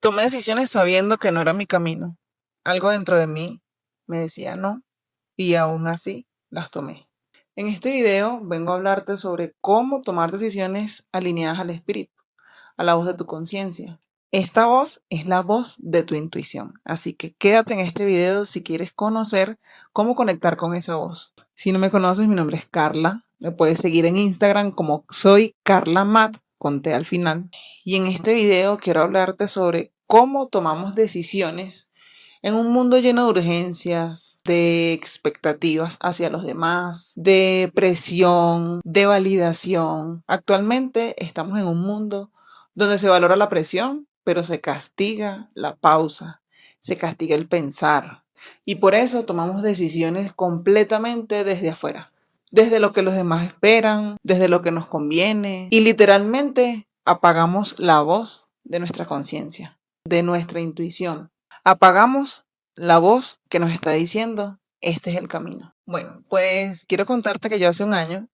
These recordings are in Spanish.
Tomé decisiones sabiendo que no era mi camino. Algo dentro de mí me decía no y aún así las tomé. En este video vengo a hablarte sobre cómo tomar decisiones alineadas al espíritu, a la voz de tu conciencia. Esta voz es la voz de tu intuición, así que quédate en este video si quieres conocer cómo conectar con esa voz. Si no me conoces, mi nombre es Carla. Me puedes seguir en Instagram como soy Carla Matt, con T al final. Y en este video quiero hablarte sobre cómo tomamos decisiones en un mundo lleno de urgencias, de expectativas hacia los demás, de presión, de validación. Actualmente estamos en un mundo donde se valora la presión, pero se castiga la pausa, se castiga el pensar. Y por eso tomamos decisiones completamente desde afuera, desde lo que los demás esperan, desde lo que nos conviene. Y literalmente apagamos la voz de nuestra conciencia, de nuestra intuición. Apagamos la voz que nos está diciendo, este es el camino. Bueno, pues quiero contarte que yo hace un año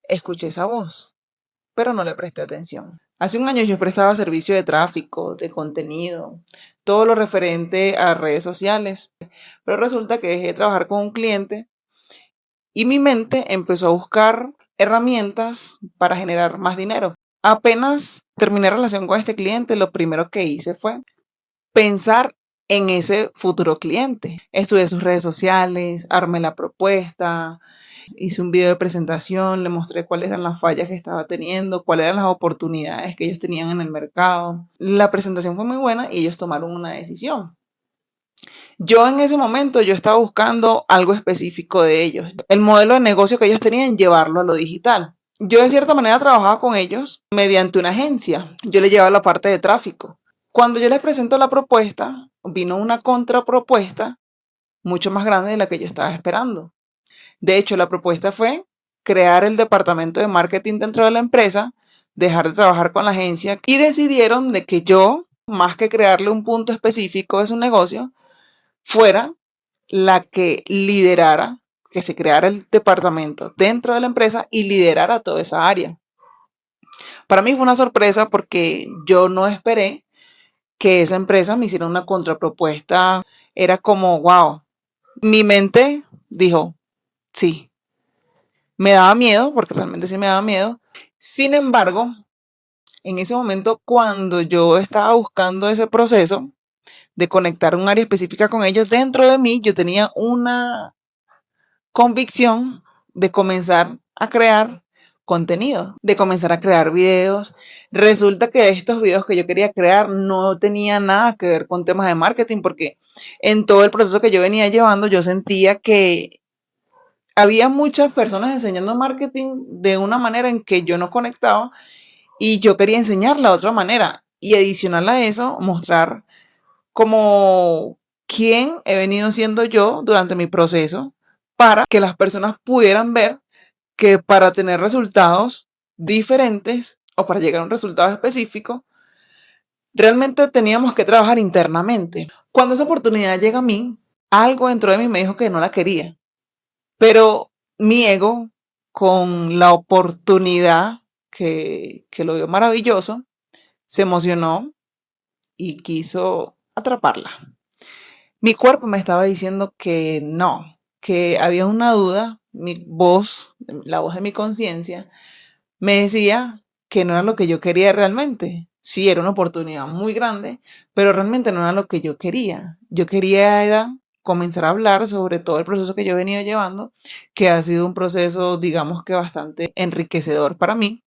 escuché esa voz, pero no le presté atención. Hace un año yo prestaba servicio de tráfico, de contenido, todo lo referente a redes sociales, pero resulta que dejé de trabajar con un cliente y mi mente empezó a buscar herramientas para generar más dinero. Apenas terminé relación con este cliente, lo primero que hice fue pensar en ese futuro cliente. Estudié sus redes sociales, armé la propuesta, hice un video de presentación, le mostré cuáles eran las fallas que estaba teniendo, cuáles eran las oportunidades que ellos tenían en el mercado. La presentación fue muy buena y ellos tomaron una decisión. Yo en ese momento yo estaba buscando algo específico de ellos. El modelo de negocio que ellos tenían, llevarlo a lo digital. Yo de cierta manera trabajaba con ellos mediante una agencia. Yo les llevaba la parte de tráfico. Cuando yo les presento la propuesta, vino una contrapropuesta mucho más grande de la que yo estaba esperando. De hecho, la propuesta fue crear el departamento de marketing dentro de la empresa, dejar de trabajar con la agencia y decidieron de que yo, más que crearle un punto específico de su negocio, fuera la que liderara, que se creara el departamento dentro de la empresa y liderara toda esa área. Para mí fue una sorpresa porque yo no esperé que esa empresa me hiciera una contrapropuesta. Era como, wow, mi mente dijo, sí, me daba miedo, porque realmente sí me daba miedo. Sin embargo, en ese momento, cuando yo estaba buscando ese proceso de conectar un área específica con ellos, dentro de mí yo tenía una convicción de comenzar a crear contenido, de comenzar a crear videos. Resulta que estos videos que yo quería crear no tenían nada que ver con temas de marketing, porque en todo el proceso que yo venía llevando, yo sentía que había muchas personas enseñando marketing de una manera en que yo no conectaba y yo quería enseñarla de otra manera y adicional a eso, mostrar como quién he venido siendo yo durante mi proceso para que las personas pudieran ver que para tener resultados diferentes o para llegar a un resultado específico, realmente teníamos que trabajar internamente. Cuando esa oportunidad llega a mí, algo dentro de mí me dijo que no la quería, pero mi ego, con la oportunidad que lo vio maravilloso, se emocionó y quiso atraparla. Mi cuerpo me estaba diciendo que no, que había una duda, mi voz, la voz de mi conciencia, me decía que no era lo que yo quería realmente. Sí, era una oportunidad muy grande, pero realmente no era lo que yo quería. Yo quería era comenzar a hablar sobre todo el proceso que yo he venido llevando, que ha sido un proceso, digamos que bastante enriquecedor para mí.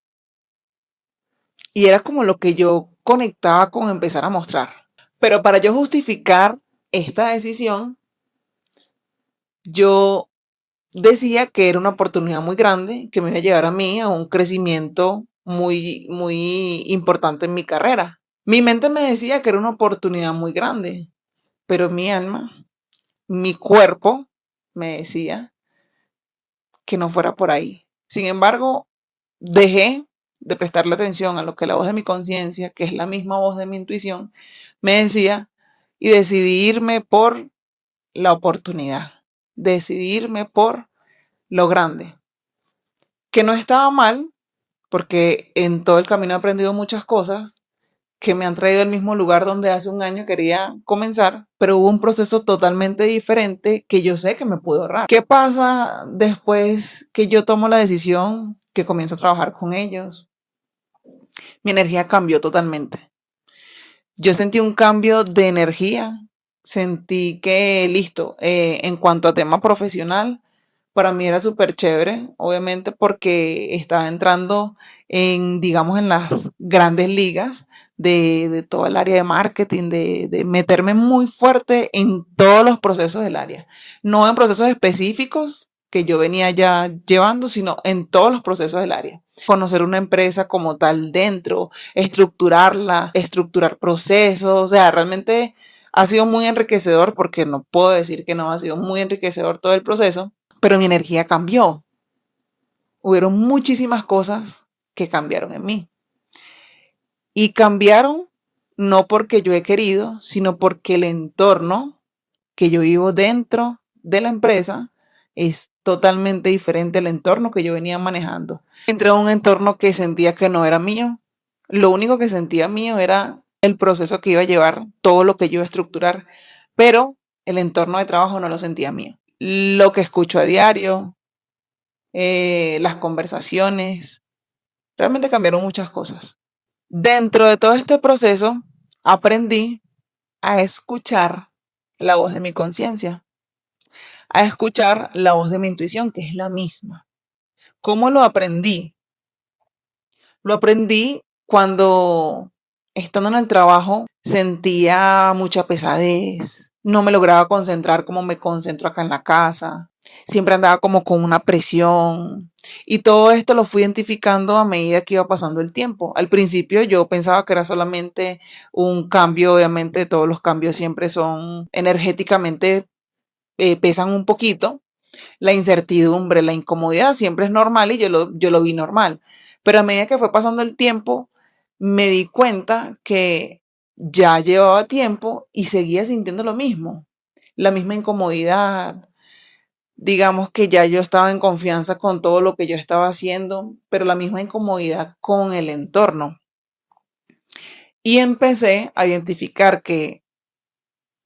Y era como lo que yo conectaba con empezar a mostrar. Pero para yo justificar esta decisión, yo decía que era una oportunidad muy grande que me iba a llevar a mí a un crecimiento muy importante en mi carrera. Mi mente me decía que era una oportunidad muy grande, pero mi alma, mi cuerpo me decía que no fuera por ahí. Sin embargo, dejé de prestarle atención a lo que la voz de mi conciencia, que es la misma voz de mi intuición, me decía y decidí irme por la oportunidad, decidirme por lo grande, que no estaba mal, porque en todo el camino he aprendido muchas cosas, que me han traído al mismo lugar donde hace un año quería comenzar, pero hubo un proceso totalmente diferente que yo sé que me pudo ahorrar. ¿Qué pasa después que yo tomo la decisión, que comienzo a trabajar con ellos? Mi energía cambió totalmente. Yo sentí un cambio de energía, sentí que listo, en cuanto a tema profesional, para mí era súper chévere, obviamente porque estaba entrando en, digamos, en las grandes ligas de todo el área de marketing, de meterme muy fuerte en todos los procesos del área, no en procesos específicos que yo venía ya llevando, sino en todos los procesos del área. Conocer una empresa como tal dentro, estructurarla, estructurar procesos, o sea, realmente ha sido muy enriquecedor porque no puedo decir que no ha sido muy enriquecedor todo el proceso, pero mi energía cambió. Hubieron muchísimas cosas que cambiaron en mí. Y cambiaron no porque yo he querido, sino porque el entorno que yo vivo dentro de la empresa es totalmente diferente al entorno que yo venía manejando. Entré a un entorno que sentía que no era mío. Lo único que sentía mío era el proceso que iba a llevar, todo lo que yo iba a estructurar, pero el entorno de trabajo no lo sentía mío. Lo que escucho a diario, las conversaciones, realmente cambiaron muchas cosas. Dentro de todo este proceso, aprendí a escuchar la voz de mi conciencia, a escuchar la voz de mi intuición, que es la misma. ¿Cómo lo aprendí? Lo aprendí cuando, estando en el trabajo, sentía mucha pesadez, no me lograba concentrar como me concentro acá en la casa, siempre andaba como con una presión y todo esto lo fui identificando a medida que iba pasando el tiempo. Al principio yo pensaba que era solamente un cambio, obviamente todos los cambios siempre son energéticamente, pesan un poquito, la incertidumbre, la incomodidad siempre es normal y yo lo vi normal. Pero a medida que fue pasando el tiempo, me di cuenta que ya llevaba tiempo y seguía sintiendo lo mismo, la misma incomodidad. Digamos que ya yo estaba en confianza con todo lo que yo estaba haciendo, pero la misma incomodidad con el entorno. Y empecé a identificar que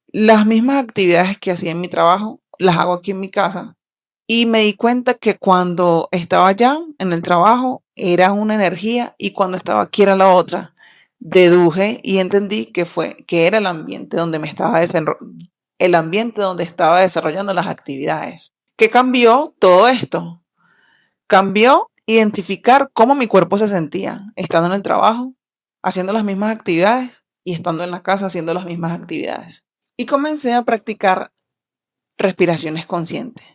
las mismas actividades que hacía en mi trabajo, las hago aquí en mi casa. Y me di cuenta que cuando estaba allá en el trabajo era una energía y cuando estaba aquí era la otra. Deduje y entendí que era el ambiente donde el ambiente donde estaba desarrollando las actividades. ¿Qué cambió todo esto? Cambió identificar cómo mi cuerpo se sentía estando en el trabajo, haciendo las mismas actividades y estando en la casa haciendo las mismas actividades. Y comencé a practicar respiraciones conscientes.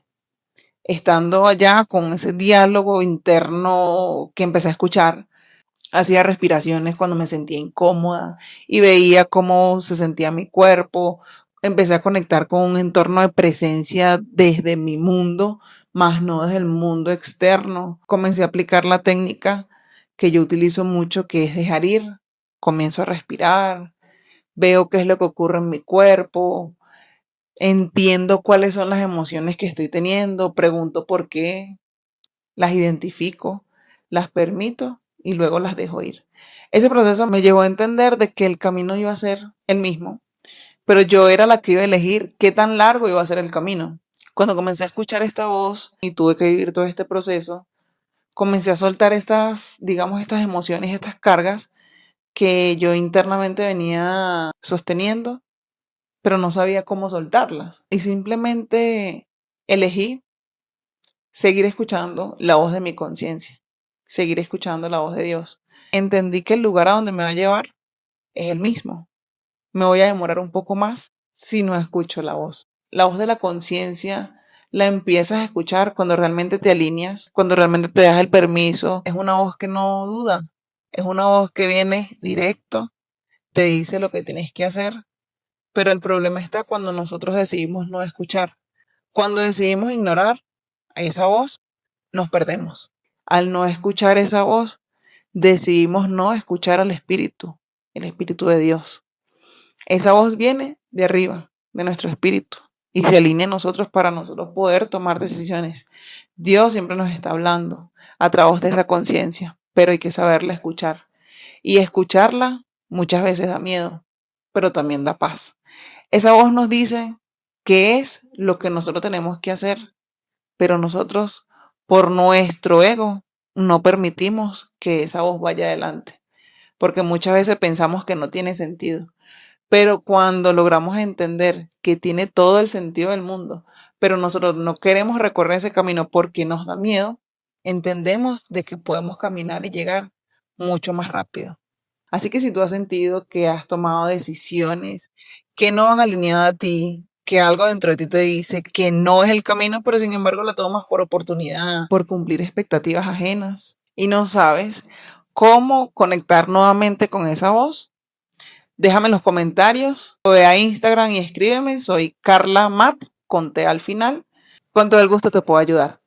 Estando allá con ese diálogo interno que empecé a escuchar, hacía respiraciones cuando me sentía incómoda y veía cómo se sentía mi cuerpo. Empecé a conectar con un entorno de presencia desde mi mundo, más no desde el mundo externo. Comencé a aplicar la técnica que yo utilizo mucho, que es dejar ir. Comienzo a respirar, veo qué es lo que ocurre en mi cuerpo, entiendo cuáles son las emociones que estoy teniendo, pregunto por qué, las identifico, las permito y luego las dejo ir. Ese proceso me llevó a entender de que el camino iba a ser el mismo, pero yo era la que iba a elegir qué tan largo iba a ser el camino. Cuando comencé a escuchar esta voz y tuve que vivir todo este proceso, comencé a soltar estas, digamos, estas emociones, estas cargas que yo internamente venía sosteniendo, pero no sabía cómo soltarlas. Y simplemente elegí seguir escuchando la voz de mi conciencia, seguir escuchando la voz de Dios. Entendí que el lugar a donde me va a llevar es el mismo. Me voy a demorar un poco más si no escucho la voz. La voz de la conciencia la empiezas a escuchar cuando realmente te alineas, cuando realmente te das el permiso. Es una voz que no duda, es una voz que viene directo, te dice lo que tienes que hacer, pero el problema está cuando nosotros decidimos no escuchar. Cuando decidimos ignorar a esa voz, nos perdemos. Al no escuchar esa voz, decidimos no escuchar al Espíritu, el Espíritu de Dios. Esa voz viene de arriba, de nuestro espíritu, y se alinea a nosotros para nosotros poder tomar decisiones. Dios siempre nos está hablando a través de esa conciencia, pero hay que saberla escuchar. Y escucharla muchas veces da miedo, pero también da paz. Esa voz nos dice qué es lo que nosotros tenemos que hacer, pero nosotros, por nuestro ego, no permitimos que esa voz vaya adelante, porque muchas veces pensamos que no tiene sentido. Pero cuando logramos entender que tiene todo el sentido del mundo, pero nosotros no queremos recorrer ese camino porque nos da miedo, entendemos de que podemos caminar y llegar mucho más rápido. Así que si tú has sentido que has tomado decisiones que no van alineadas a ti, que algo dentro de ti te dice que no es el camino, pero sin embargo lo tomas por oportunidad, por cumplir expectativas ajenas y no sabes cómo conectar nuevamente con esa voz, déjame en los comentarios, o ve a Instagram y escríbeme. Soy Carla Matt, con T al final. Con todo el gusto te puedo ayudar.